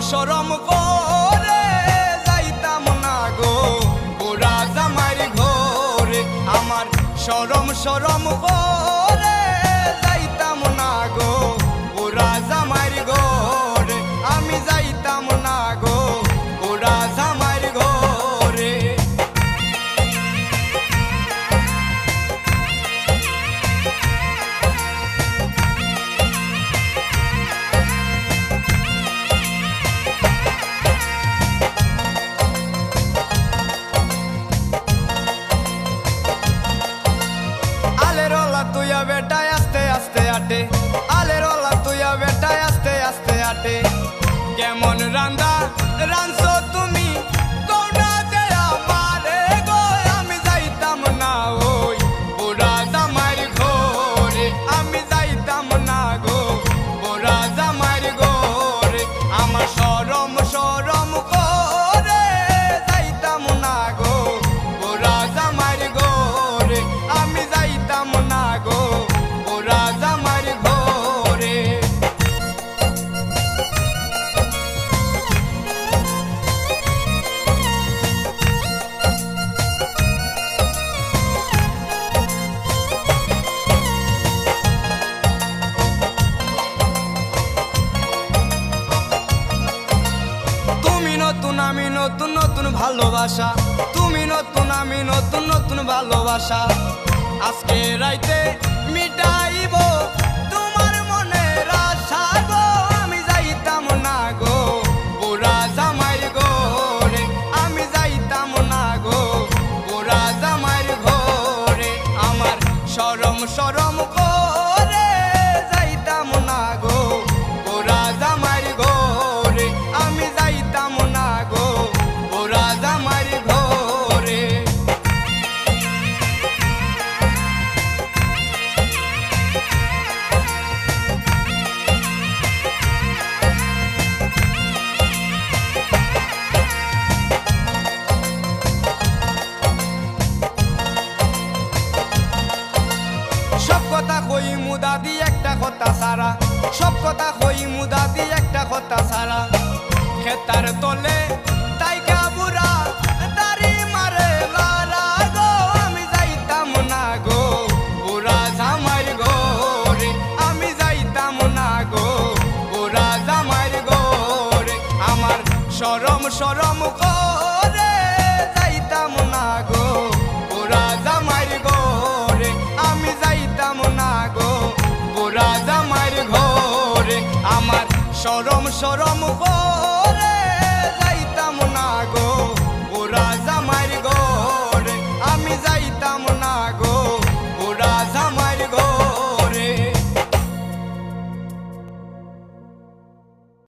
শরম করে যাইতাম না গো বুড়া জামাইর ঘরে। আমার শরম করে যাইতাম না গো বুড়া জামাইর ঘরে। আমি যাইতাম না গো বুড়া জামাইর ঘরে। তুইয়া বেটায় আস্তে আস্তে আটে, আলের ওলা তুইয়া বেটায় আস্তে আস্তে আটে। কেমন রান্দা রানছো তুমি কৌনা দেয়া পারে গো। আমি যাইতাম না ওই বুড়া জামাইর ঘরে। আমি যাইতাম না গো বুড়া জামাইর ঘরে। আমার শরম করে যাইতাম না গো বুড়া জামাইর ঘরে। আমি যাইতাম না গো বুড়া জামাইর ঘরে। তুমি নতুন আমি নতুন নতুন ভালোবাসা, তুমি নতুন আমি নতুন নতুন ভালোবাসা। আজকে রাইতে মিটাইব তোমার মনের আশা গো। আমি যাইতাম না গো বুড়া জামাইর ঘরে। আমি যাইতাম না গো বুড়া জামাইর ঘরে। আমার শরম করে যাইতাম না গো বুড়া জামাইর ঘরে। আমি যাইতাম না গো বুড়া জামাইর ঘরে। সব কথা কই মুদা দি একটা কথা সারা, সব কথা কই মুদা দি একটা কথা সারা। খেতার তলে তাইকা বুড়া দাড়ি মারে লারা গো। আমি যাইতাম না গো বুড়া জামাইর ঘরে। আমি যাইতাম না গো বুড়া জামাইর ঘরে। আমার শরম করে যাইতাম না গো বুড়া জামাইর ঘরে। আমি যাইতাম না গো বুড়া জামাইর ঘরে। আমার শরম করে